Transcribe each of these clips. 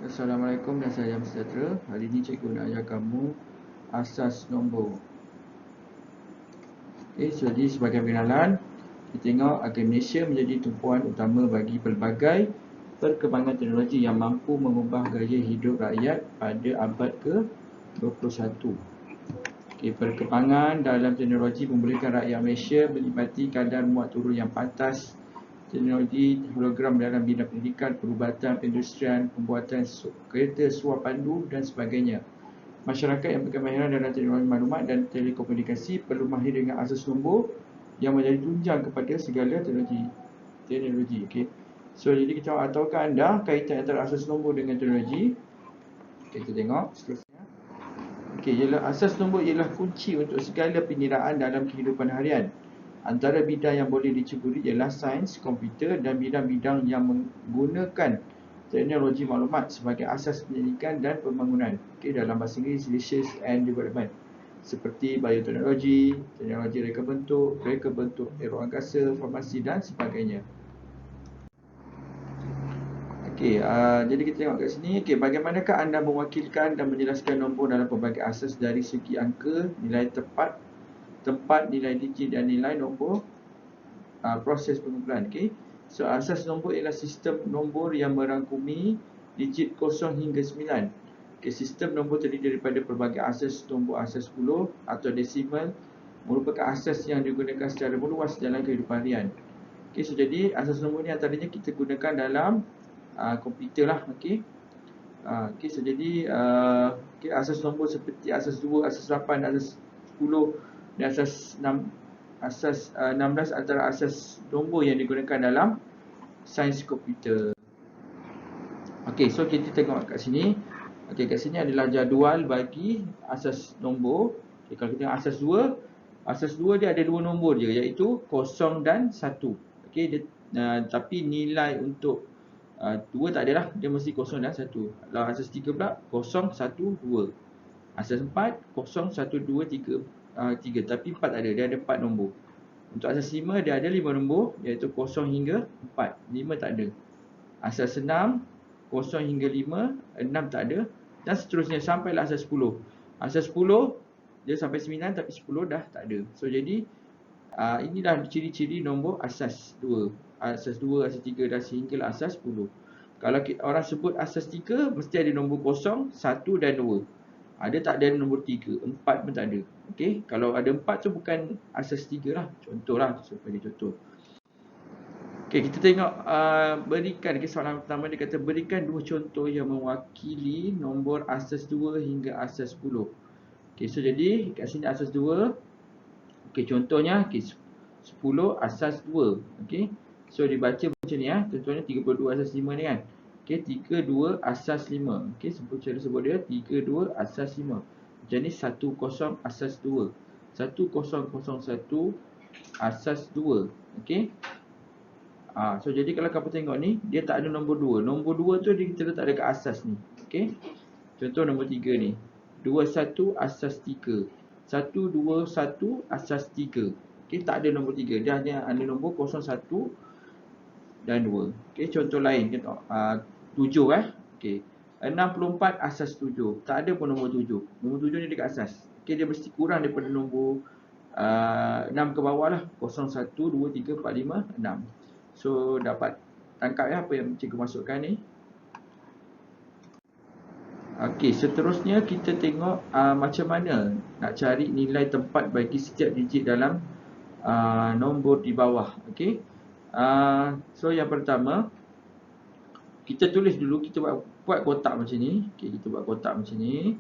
Assalamualaikum dan salam sejahtera. Hari ini cikgu nak ajar kamu asas nombor. Jadi sebagai perkenalan, kita tengok agar Malaysia menjadi tumpuan utama bagi pelbagai perkembangan teknologi yang mampu mengubah gaya hidup rakyat pada abad ke-21. Perkembangan dalam teknologi membolehkan rakyat Malaysia menikmati kadar muat turun yang pantas teknologi hologram dalam bidang pendidikan, perubatan, perindustrian, pembuatan kereta suar pandu dan sebagainya. Masyarakat yang berkemahiran dalam teknologi maklumat dan telekomunikasi perlu mahir dengan asas nombor yang menjadi tunjang kepada segala teknologi. Okay. So, jadi kita tahukah anda kaitan antara asas nombor dengan teknologi? Okay, kita tengok seterusnya. Ialah asas nombor ialah kunci untuk segala pengiraan dalam kehidupan harian. Antara bidang yang boleh diceburi ialah sains, komputer dan bidang-bidang yang menggunakan teknologi maklumat sebagai asas pendidikan dan pembangunan. Dalam bahasa Inggeris, Research and Development. Seperti bioteknologi, teknologi reka bentuk, aero angkasa, farmasi dan sebagainya. Jadi kita tengok kat sini. Bagaimanakah anda mewakilkan dan menjelaskan nombor dalam pelbagai asas dari segi angka, nilai tempat, nilai digit dan nilai nombor proses pengumpulan. So asas nombor ialah sistem nombor yang merangkumi digit 0 hingga 9. Sistem nombor terdiri daripada pelbagai asas nombor asas 10 atau desimal merupakan asas yang digunakan secara meluas dalam kehidupan harian. So jadi asas nombor ni antaranya kita gunakan dalam komputer lah. So jadi asas nombor seperti asas 2, asas 8, asas 10 dan asas 16 antara asas nombor yang digunakan dalam sains komputer. So kita tengok kat sini. Kat sini adalah jadual bagi asas nombor. Kalau kita tengok asas 2 dia ada dua nombor je, iaitu 0 dan 1. Tapi nilai untuk 2 tak adalah, dia mesti 0 dan 1. Kalau asas 3 pula 0, 1, 2. Asas 4 0, 1, 2, 3. Tapi 4 tak ada, dia ada 4 nombor. Untuk asas 5 dia ada 5 nombor, iaitu 0 hingga 4. 5 tak ada. Asas 6 0 hingga 5, 6 tak ada. Dan seterusnya sampailah asas 10. Asas 10 dia sampai 9 tapi 10 dah tak ada. So jadi inilah ciri-ciri nombor asas 2. Asas 2, asas 3 dan sehinggalah asas 10. Kalau orang sebut asas 3, mesti ada nombor 0, 1 dan 2. Ada tak ada nombor 3, 4 pun tak ada. Kalau ada 4 tu bukan asas 3 lah. Contohlah, sebagai contoh. Kita tengok berikan soalan pertama, dia kata berikan dua contoh yang mewakili nombor asas 2 hingga asas 10. So jadi kat sini asas 2. Contohnya 10 asas 2. So dibaca macam ni contohnya 32 asas 5 ni kan. 32 asas 5. Cara sebut dia 32 asas 5. Macam ni 10 asas 2. 1001 asas 2. So jadi kalau kamu tengok ni, dia tak ada nombor 2. Nombor 2 tu dia kita letak dekat asas ni. Contoh nombor 3 ni. 21 asas 3. 121 asas 3. Tak ada nombor 3. Dia hanya ada nombor 01 dan 2. Contoh lain kita 7 64 asas 7. Tak ada pun nombor 7. Nombor 7 ni dekat asas. Dia mesti kurang daripada nombor 6 ke bawah lah. 01 2 3 4 5 6. So dapat tangkap apa yang cikgu masukkan ni. Seterusnya kita tengok macam mana nak cari nilai tempat bagi setiap digit dalam nombor di bawah. So yang pertama, kita tulis dulu, kita buat kotak macam ni. Kita buat kotak macam ni.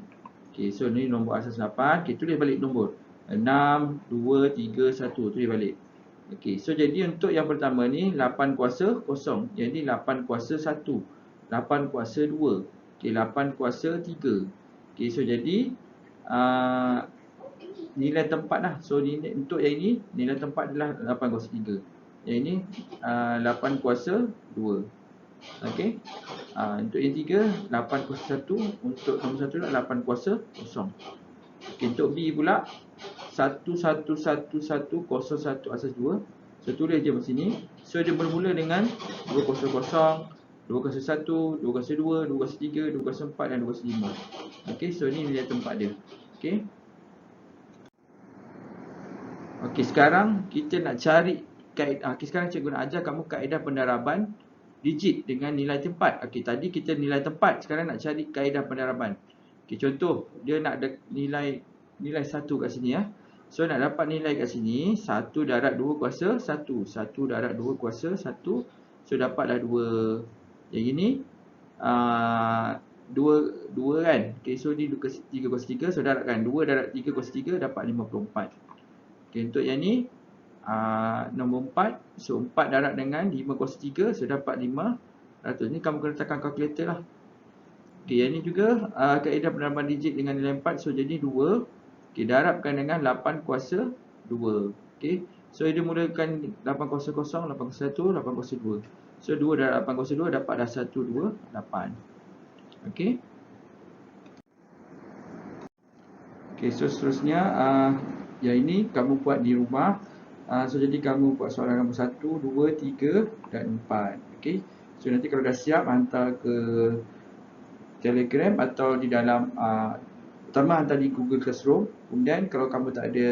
So ni nombor asas 8. Tulis balik nombor 6, 2, 3, 1. Tulis balik. So jadi untuk yang pertama ni 8 kuasa 0. Jadi 8 kuasa 1, 8 kuasa 2, 8 kuasa 3. So jadi nilai tempat lah. So untuk yang ini nilai tempat adalah 8 kuasa 3. Yang ini 8 kuasa 2. Untuk yang 3 8 kuasa 1. Untuk nombor 1 adalah 8 kuasa 0. Untuk B pula 111101 asas 2. So tulis je macam ni. So dia bermula dengan 200, 2 kuasa 1, 2 kuasa 2, 2 kuasa 3, 2 kuasa 4 dan 2 kuasa 5. Okey, so ni nilai tempat dia. Okey. Okey, sekarang kita nak cari kaedah. Okey, sekarang cikgu nak ajar kamu kaedah pendaraban digit dengan nilai tempat. Okey, tadi kita nilai tempat, sekarang nak cari kaedah pendaraban. Okey, contoh dia nak ada nilai 1 kat sini ya. So nak dapat nilai kat sini 1 darab 2 kuasa 1. 1 darab 2 kuasa 1. So dapatlah 2. Yang ini 2 kan. Okey, so ni 3 kuasa 3. So darabkan 2 darab 3 kuasa 3 dapat 54. Okey, untuk yang ni nombor 4. So 4 darab dengan 5 kuasa 3. So dapat 500. Ni kamu kena tekan kalkulator lah. Okey, yang ni juga kaedah pendaraban digit dengan nilai 4. So jadi 2. Okey, darabkan dengan 8 kuasa 2. Okey, so dia mulakan 8 kuasa 0, 8 kuasa 1, 8 kuasa 2. So 2 darab 8 kuasa 2 dapatlah 128. Okey. Okey, so seterusnya yang ini kamu buat di rumah. So jadi kamu buat soalan nombor 1, 2, 3 dan 4. Okey. So nanti kalau dah siap hantar ke Telegram atau di dalam pertama hantar di Google Classroom. Kemudian kalau kamu tak ada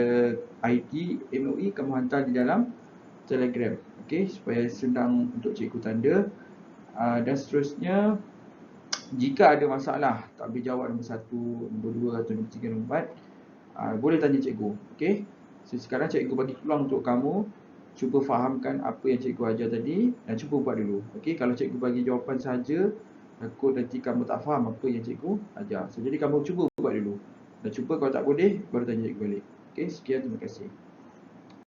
ID MOE, kamu hantar di dalam Telegram. Okey, supaya senang untuk cikgu tanda. Dan seterusnya, jika ada masalah tak boleh jawab nombor 1, nombor 2 atau nombor 3, nombor 4, boleh tanya cikgu. Okey. So sekarang cikgu bagi peluang untuk kamu cuba fahamkan apa yang cikgu ajar tadi dan cuba buat dulu. Okey, kalau cikgu bagi jawapan saja, takut nanti kamu tak faham apa yang cikgu ajar. So jadi kamu cuba buat dulu. Dan cuba kalau tak boleh baru tanya cikgu balik. Okey, sekian, terima kasih.